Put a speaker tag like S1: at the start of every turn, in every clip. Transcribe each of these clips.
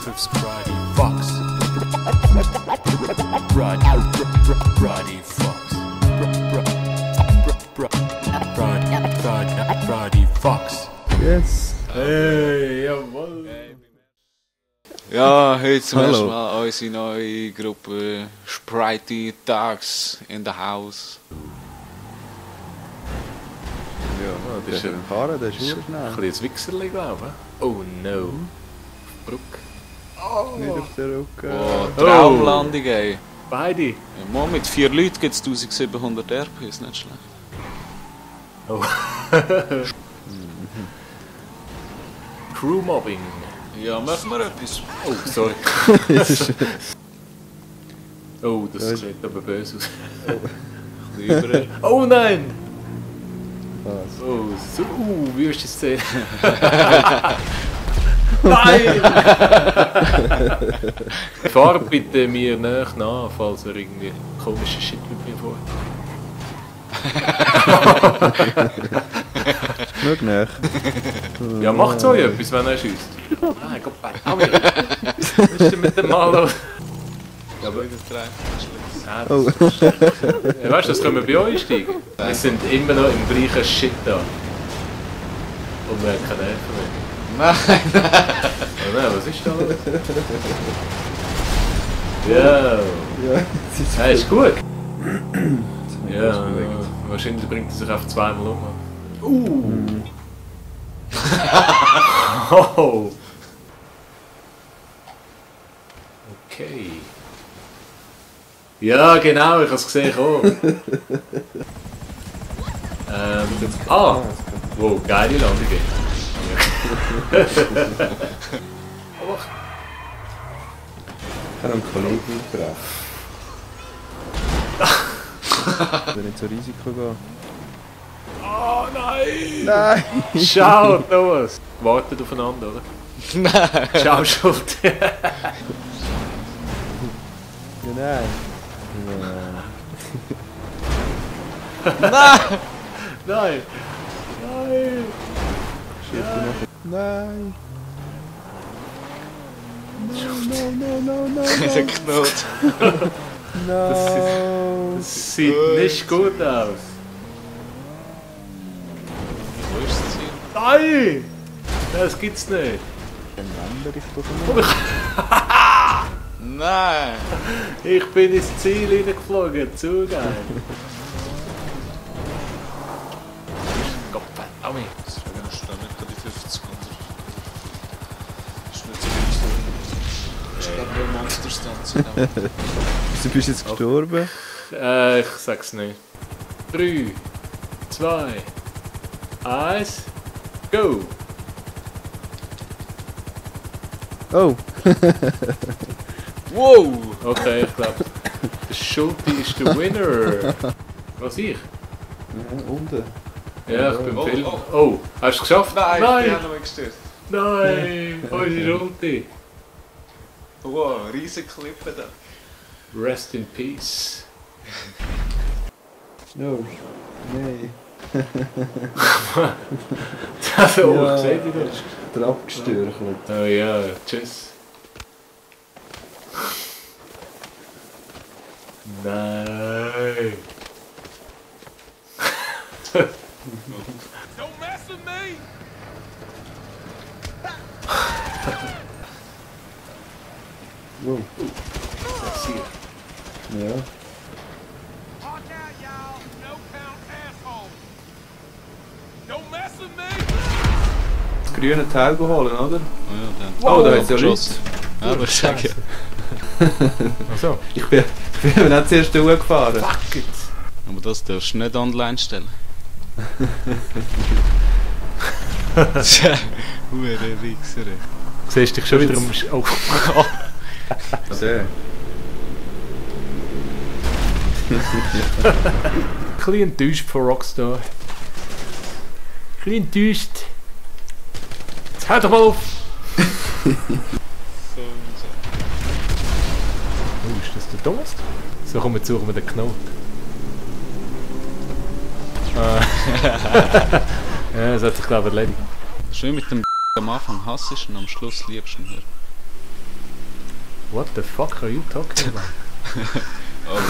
S1: Brady Fox. Brady Fox. Brady Fox.
S2: Yes.
S3: Hey, jawohl.
S4: Ja, heute zum ersten Mal unsere neue Gruppe Sprite Tags in the House.
S2: Ja, das ist ein Karren, der ist
S3: Ein
S2: schnell.
S3: bisschen Wichserli, glaube ich. Oh no. Bruck.
S2: Nicht auf den Rücken.
S4: Oh, Traumlandung, ey.
S3: Beide.
S4: Ja, Mann, mit 4 Leuten gibt es 1700 RPs, nicht schlecht.
S3: Oh. Crewmobbing.
S4: Ja, machen wir etwas.
S3: Oh, sorry. Oh, das sieht aber böse aus. Oh nein!
S2: Was?
S3: Oh, so, wie ist die Szene? Nein! Fahrt bitte mir nach, falls er irgendwie komische Shit mit mir vorhat.
S2: Genug nach.
S3: Ja, macht so etwas, wenn er schießt. Nein, Gott, was ist denn mit dem Mal los?
S4: Ja, aber das treibt.
S3: Ja, weißt du, das können wir bei euch steigen. Wir sind immer noch im gleichen Shit da. Und wir haben keine Nerven mehr.
S4: Nein,
S3: Oh nein, was ist da los? Ja,
S2: Ja,
S3: ist gut. Ja, wahrscheinlich bringt er sich einfach zweimal um. Oh. Okay. Ja, genau, ich habe es gesehen. Oh. Wow, geile Landung.
S2: Ich habe einen Kollegen gebracht. Ich will nicht so Risiko gehen.
S3: Oh nein!
S2: Nein!
S3: Ciao, Thomas! Wartet aufeinander, oder?
S4: nein.
S3: Ciao, Schuld!
S2: Ja, nein!
S4: Nein!
S3: Nein! Nein!
S2: Nein! No!
S4: Der Knot.
S2: No!
S3: Das sieht nicht gut aus.
S4: Wo ist das Ziel?
S3: Nein! Das gibt's nicht.
S2: Dann wandere ich doch immer.
S4: Nein!
S3: Ich bin ins Ziel hineingeflogen, zu geil. Gott verdammt.
S4: Das vergangst du da nicht gerade die 50 Sekunden. Das ist nicht so richtig. Ich glaube, nur Monsters dann.
S2: Du bist jetzt gestorben?
S3: Ich sag's nicht. 3, 2, 1, go!
S2: Oh!
S4: Wow!
S3: Okay, ich glaube, der Schulte ist der Winner. Was ich?
S2: Unten.
S3: Ja, ich bin
S4: Oh,
S3: Film.
S4: oh.
S3: Oh, hast du es geschafft?
S4: Nein!
S3: Nein!
S4: Ich habe noch gestört.
S3: Nein! Unsere Schulte.
S4: Wow, riesige Klippe da.
S3: Rest in peace.
S2: No. Nein.
S3: Das ist auch
S2: Ja.
S3: gesehen, wie das ist.
S2: Der abgestürchelt.
S3: Oh ja, tschüss. Nein.
S1: Don't mess with me!
S2: Wow.
S3: Das hier.
S2: Ja.
S1: Hawk out, y'all! No count asshole! Don't mess with me!
S2: Das grüne Teil holen, oder?
S4: Oh, ja, dann.
S2: Oh, da hat's ja
S4: geschossen. Ja, aber ich sag ja.
S3: Achso.
S2: Ich bin nicht zuerst hochgefahren.
S3: Fuck it.
S4: Aber das darfst du nicht online stellen. Tja, hure Wichser. ey.
S3: Siehst du dich schon wieder am Oh.
S2: Sehr.
S3: Ein bisschen enttäuscht von Rockstar. Ein bisschen enttäuscht. Jetzt hör doch mal auf! Oh, ist das der Thomas? So, komm, jetzt suchen wir den Knoten. Ja, das hat sich glaube ich erledigt.
S4: Schön mit dem am Anfang hassest und am Schluss liebst du ihn.
S3: What the fuck are you talking about?
S4: Oh no.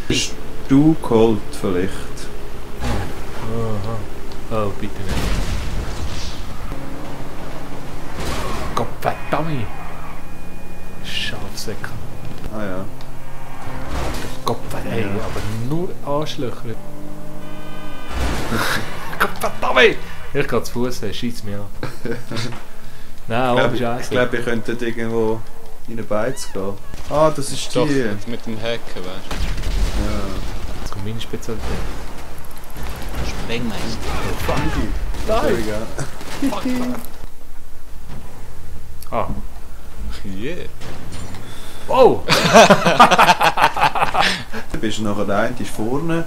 S2: Bist du geholt vielleicht?
S3: Aha. Oh, bitte nicht. Gott verdammt! Schafsäcke.
S2: Ah ja.
S3: Gott verdammt! Ey, aber nur Arschlöcher. Gott verdammt! Ich gehe zu Fuß, schieß mich an. Nein, aber scheiße.
S2: Ich glaube, ihr könntet irgendwo in eine Beiz gehen. Ah, das ist
S4: Doch,
S2: die.
S4: mit dem Hacken, weißt
S2: Ja.
S3: Jetzt kommt meine Spezialität.
S4: du? Sprengmeister.
S2: Nein!
S3: Ah.
S4: Yeah.
S3: Oh!
S2: Du bist nachher der eine, ist vorne,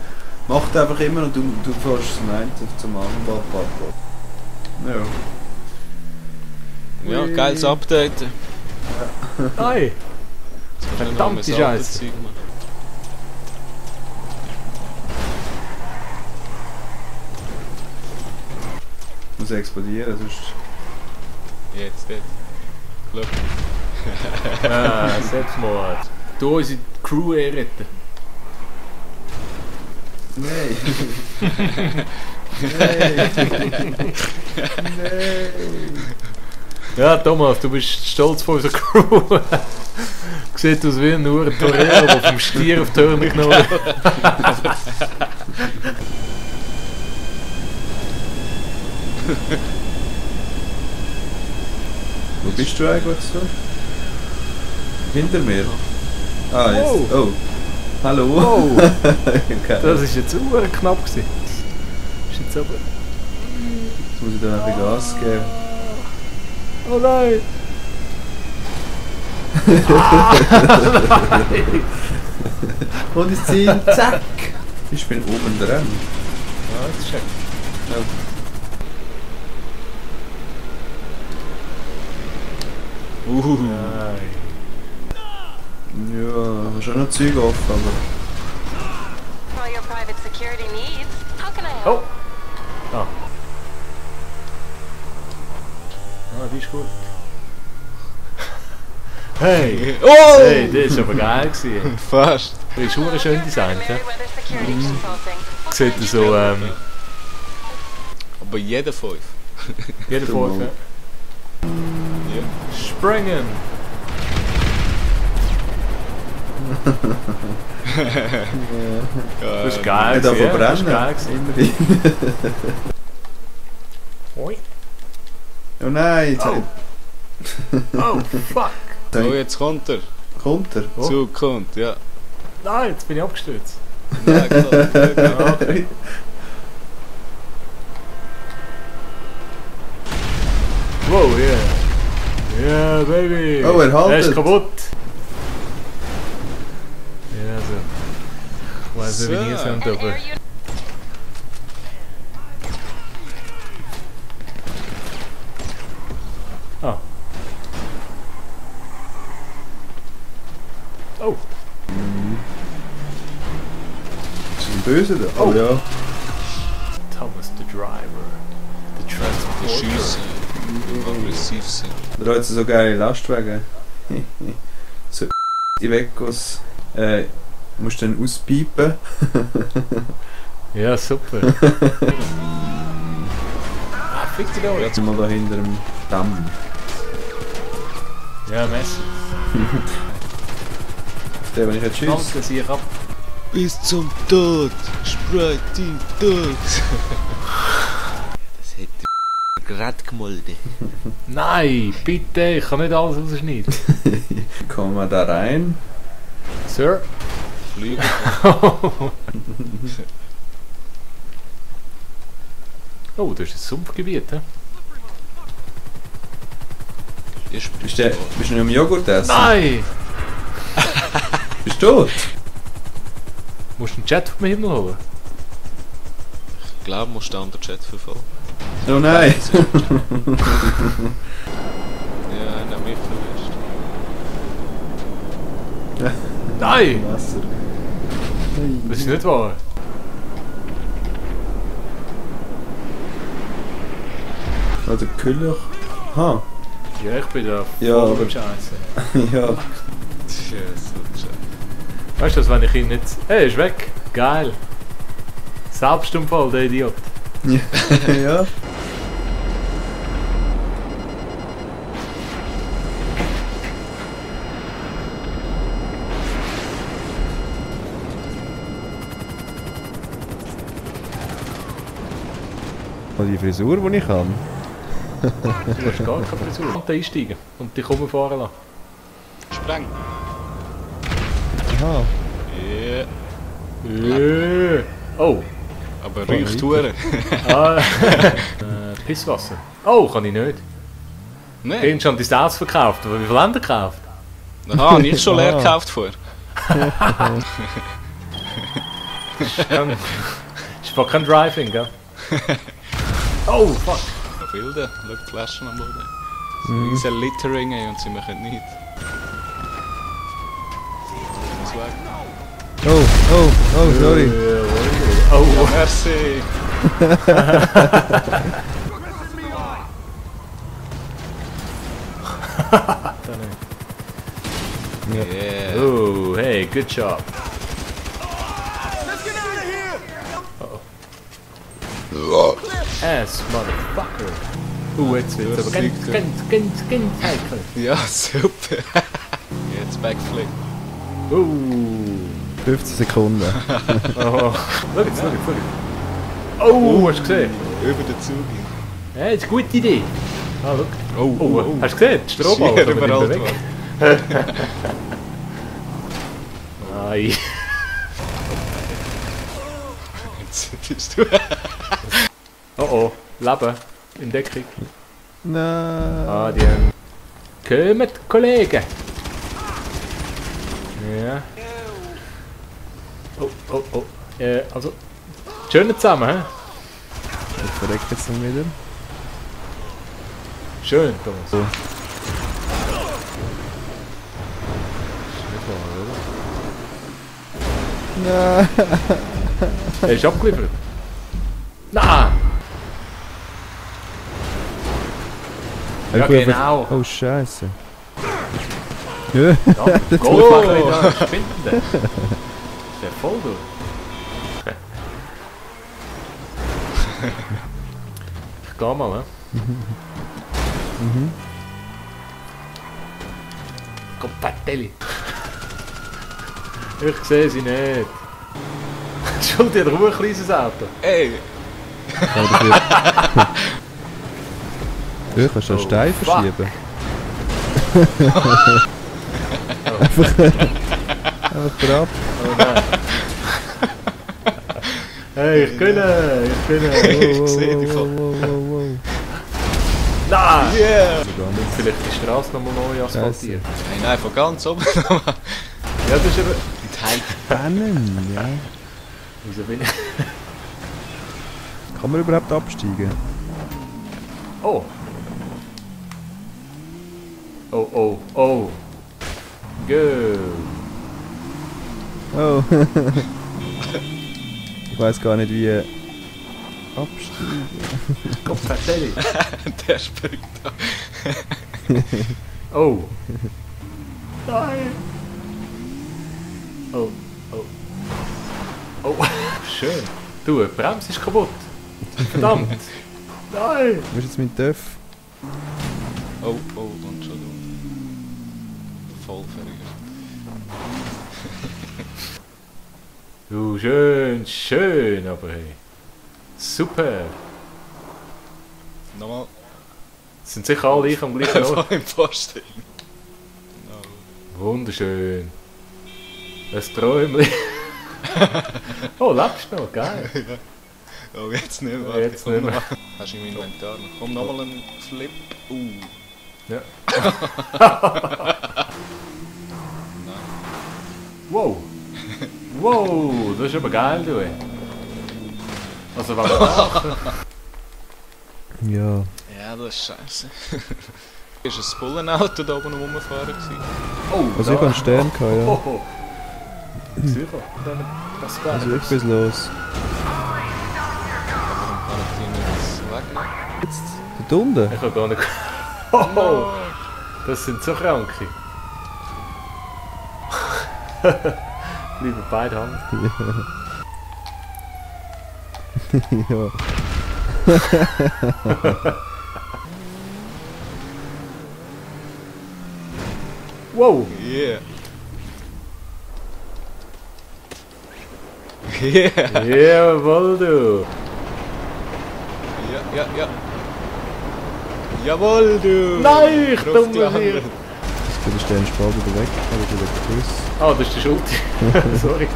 S2: macht einfach immer und du fährst zum einen zum anderen. Ja.
S4: Ja, geiles Update.
S3: Nein! Verdammte Scheiße!
S2: Muss explodieren, sonst...
S4: Jetzt, jetzt. Glück.
S3: Ah, Selbstmord. Du unsere Crew retten.
S2: Nein! Nein!
S3: Ja, Thomas, du bist stolz auf unsere Crew. Sieht aus wie ein Torero, der vom Stier auf die Hörner genommen hat.
S2: Wo bist du eigentlich so? Hinter mir? Ah, jetzt.
S3: Oh.
S2: Oh! Hallo!
S3: Oh,
S2: Okay.
S3: das war jetzt knapp gewesen. Ist jetzt aber...
S2: Jetzt muss ich da ein bisschen Gas geben.
S3: Oh nein!
S2: Und ich ziehe, zack! Ich bin oben dran.
S3: Ja, das ist schön. Nein.
S2: Ja, schon noch Zeug offen, aber...
S5: For all your private security needs. How can I help?
S3: Oh! Ah. Ah, die ist gut. Hey!
S4: Oh!
S3: Hey, das war aber geil gewesen.
S4: Fast.
S3: Das ist schon schön designt, hä?
S5: Meriwether Security Consulting. What can I
S3: Sieht
S5: do
S3: so,
S5: for you?
S4: Aber jeder 5.
S3: jeder Vorfall.
S4: Ja.
S3: Springen! Das ist geil
S2: Nicht
S3: gewesen,
S2: einfach
S3: ja, das ist
S2: brennen.
S3: geil gewesen.
S2: Immerhin.
S3: Oi.
S2: Oh nein! Jetzt
S3: Oh, fuck!
S4: Oh, jetzt kommt er.
S2: Kommt er?
S3: Oh.
S4: Zug kommt, ja.
S3: Nein, jetzt bin ich abgestürzt.
S4: Ja, klar.
S3: Okay. Wow, yeah. Yeah, baby!
S2: Oh, er haltet.
S3: Er ist kaputt! Ja, so. Ich weiß nicht, wie die
S4: So.
S3: sind,
S5: An
S3: aber...
S5: air unit.
S3: Ah. Oh!
S2: Ist ein Böse da?
S3: Oh.
S2: Oh ja.
S3: Thomas, the driver. The
S4: Die
S3: transporter.
S4: Schüsse aggressiv sind.
S2: Da hat jetzt so geile Lastwagen. So Ivecos. Musst dann auspiepen.
S3: Ja, super. Ah, fick dich doch!
S2: Jetzt sind wir da hinter dem Damm.
S3: Ja, Messi.
S2: Auf den, wenn ich jetzt schieße.
S3: Danke, sieh ab.
S4: Bis zum Tod, spreit die Tod. Das hätte gerade gemolden.
S3: Nein, bitte, ich kann nicht alles rausschneiden.
S2: Kommen wir da rein.
S3: Sir?
S4: Fliegen.
S3: Oh, das ist ein Sumpfgebiet, hä?
S2: Bist du noch im Joghurt essen?
S3: Nein!
S2: Bist du tot?
S3: Musst du einen Jet vom Himmel holen?
S4: Ich glaube, musst du den anderen Chat verfolgen.
S2: Oh nein!
S4: Ja, er hat mich verwischt.
S3: Nein!
S2: Wasser.
S3: Das ist nicht wahr.
S2: Oh, der Kühler. Ha.
S3: Ja, ich bin da
S2: Ja,
S3: voll
S2: aber-
S3: im Scheiße.
S2: Ja.
S3: Weißt du, wenn ich ihn nicht... Hey, ist weg! Geil! Selbstunfall, der Idiot.
S2: Ja.
S6: Die Frisur, die ich habe.
S3: Du hast gar keine Frisur. Und einsteigen und dich rumfahren lassen.
S4: Spreng.
S6: Aha.
S4: Ja.
S3: Oh!
S4: Aber riecht Huren.
S3: Pisswasser. Oh, kann ich nicht.
S4: Nein.
S3: Irgendwann die Stats verkauft, aber wie viel haben die gekauft?
S4: Aha, nicht schon leer gekauft vorher.
S3: Ist voll kein Driving, gell? Oh, fuck!
S4: Noch wilde, schau die Flaschen am Boden. So riesen Littering ey, und sie machen nichts. Muss weg.
S6: Oh, sorry.
S3: Oh,
S4: Ja, merci. Yeah.
S3: oh, hey, good job. Ass, motherfucker. Jetzt wird's aber ganz heikel.
S4: Ja, super. Jetzt Backflip.
S6: 15 Sekunden.
S3: Oh. Schau jetzt. Oh, hast du gesehen?
S4: Über den Zug hin.
S3: Ja, das ist eine gute Idee. Ah, schau.
S4: Oh,
S3: Hast du gesehen? Die Strohball.
S4: Schier überall
S3: weg. Nein.
S4: Jetzt bist du.
S3: Oh, Leben. In Deckung.
S6: Nein.
S3: Ah, die haben... Kommt, Kollegen! Ja. Oh. Also... Schön zusammen, hä?
S6: Ich verrecke jetzt dann wieder.
S3: Schön, Thomas.
S6: So. Nein.
S3: Er ist abgeliefert. Nein! Ja, genau.
S6: Oh, Scheiße. Ja.
S3: Ja, Goldbach da, Spindende. Ist der voll durch? Ich geh mal, ne? Kompatelli. Ich sehe sie nicht. Schuld, die hat Ruhe, ein kleines Auto.
S4: Ey!
S6: Ja, kannst du einen Stein
S3: fuck.
S6: verschieben. Einfach drauf.
S3: Oh nein. Hey, ich kann.
S4: Ich sehe die voll.
S6: Wow.
S3: Nein!
S4: Yeah!
S3: Vielleicht die Straße nochmal neu asphaltiert.
S4: Nein, von ganz oben nochmal.
S3: Ja, das ist eben...
S6: Spannend, ja.
S3: Wieso bin ich...
S6: Kann man überhaupt absteigen?
S3: Oh! Oh. Go!
S6: Oh. Ich weiß gar nicht wie absteigen.
S3: Kompatelli!
S4: Der springt da.
S3: Oh! Nein! Oh. Schön! Du, die Bremse ist kaputt! Verdammt! Nein!
S6: Wo ist jetzt mein Töff?
S4: Oh, und schon voll verrückt.
S3: Du, schön, aber hey. Super!
S4: Nochmal.
S3: Sind sicher alle ich am gleichen Ort.
S4: Voll im Posten.
S3: Wunderschön. Ein Träumchen. Oh, lebst du noch? Geil.
S4: Oh, jetzt nicht mehr.
S3: Jetzt nicht mehr.
S4: Hast du im Inventar noch? Komm, nochmal einen Flip.
S3: Ja.
S4: Nein.
S3: Wow. Wow, das ist aber geil, du. Also, wenn wir machen.
S6: Ja.
S4: Ja, das ist scheiße. Ist ein Bullenauto da oben rumgefahren gewesen?
S3: Oh,
S6: Also ich habe einen Stern gehabt, ja.
S3: Oh. Sicher, das ist geil.
S6: Also ich bin's los.
S4: Warum kann ich die nicht wegnehmen?
S6: Jetzt, dort unten?
S3: Ich habe gar nicht... Oh, das sind so Kranke. Lieber beide Hand.
S6: Ja.
S3: Wow!
S4: Yeah. Yeah.
S3: Jawohl, du!
S4: Ja. Jawohl, du!
S3: Nein, ich
S4: Drauf
S3: dumme
S4: gelandet.
S3: Hirn.
S6: Du bist der Spalt wieder weg, aber du wieder Kuss.
S3: Ah, das ist die Schuld. Sorry.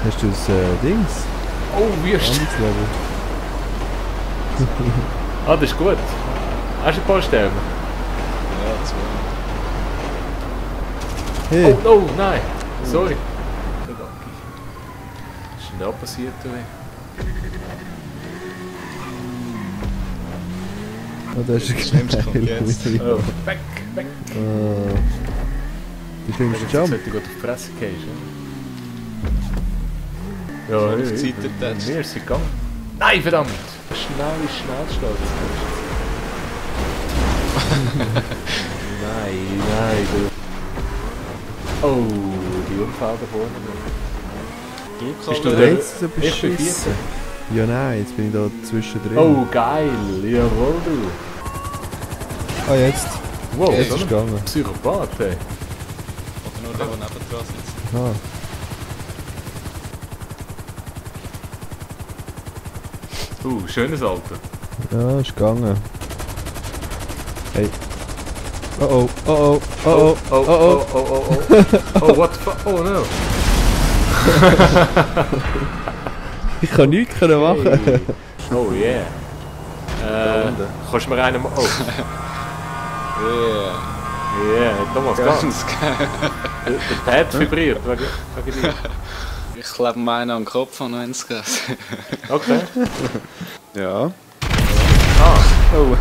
S6: Hast du das Dings?
S3: Oh, Würst.
S6: Level.
S3: Ah, das ist gut. Hast du ein paar Sterne?
S4: Ja, 2.
S6: Hey,
S3: Oh, oh, nein! Sorry. Verdammt. Was ist denn da passiert, du?
S6: oh, das ist
S4: Das Schlimmste kommt jetzt.
S3: Oh, weg, weg!
S6: Die schlimmste
S3: Jetzt
S6: Jump.
S3: sollte ich gut auf die Fresse gehen, ja? Ja,
S4: Auf die Seite getatscht.
S3: Mir ist sie gegangen. Nein, verdammt! Schnell Nein, du. Oh, die Unfall da vorne. Bist du
S4: Du
S3: der?
S6: Jetzt so
S3: Ich bin
S6: beschissen.
S3: Vierter.
S6: Ja nein, jetzt bin ich da zwischendrin.
S3: Oh, geil! Jawohl, du!
S6: Ah, jetzt.
S3: Wow,
S6: Jetzt
S3: so
S6: ist
S3: ein
S6: gegangen.
S3: Psychopath, ey.
S4: Oder nur der nebendran sitzt.
S6: Ah.
S3: Schönes Alter.
S6: Ja, ist gegangen. Hey. Oh oh, oh oh, oh oh, oh oh.
S3: Oh, what the fuck? Oh no.
S6: Ich kann nichts machen.
S3: Hey. Oh yeah. Kannst du mir einen... Oh,
S4: Yeah.
S3: yeah, Thomas, ganz.
S4: Ganz geil.
S3: Der Pad vibriert, wegen dir.
S4: Ich klebe meinen an den Kopf an, wenn es geht.
S3: Okay.
S2: Ja.
S3: Oh.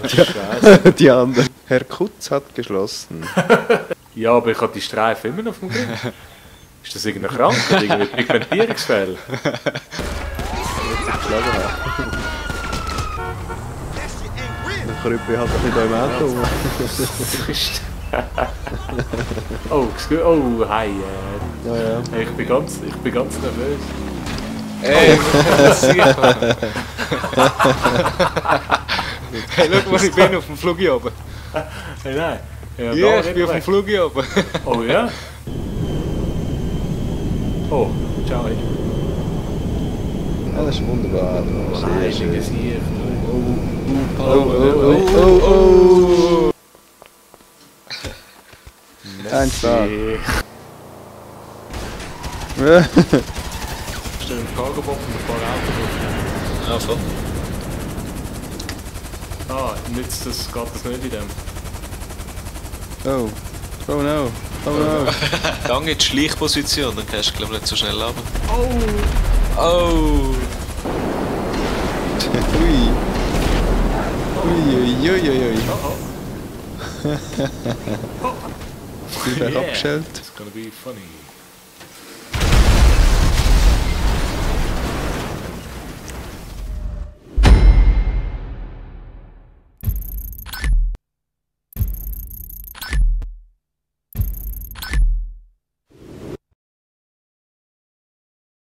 S3: Scheiße.
S2: Die andere. Herr Kutz hat geschlossen.
S3: Ja, aber ich habe die Streifen immer noch auf dem Grill. Ist das irgendeine Krankheit? Irgendwie Pigmentierungsfehler?
S2: Dann krüppe halt ein bisschen da im Auto rum.
S3: Oh, oh, hi.
S2: Ja, ja.
S3: Hey, ich bin ganz nervös.
S4: Ey, was passiert? Hey, schau, wo ich bin, auf dem Flug hier oben.
S3: Hey, nein. Ja,
S4: Ja,
S3: da
S4: ich bin auf dem
S3: weg.
S4: Flug hier oben.
S3: Oh ja? Oh, ciao. Ey.
S2: Ja, das ist wunderbar. Sehr
S3: Heiliges
S2: schön.
S3: Gesicht.
S2: Oh, oh, oh, oh. Ein Tag.
S3: Stell einen Cargo-Box und ein paar Autos.
S4: Ja, voll.
S3: Ah, nützt das, geht das nicht in dem?
S2: Oh. Oh no. Oh no.
S4: Gang in die Schleichposition, dann kannst du glaube ich nicht so schnell runter.
S3: Oh!
S4: Oh!
S2: Ui. Ui, ui, ui, ui, ui.
S3: Oh oh.
S2: Ich bin abgestellt.
S3: It's gonna be funny.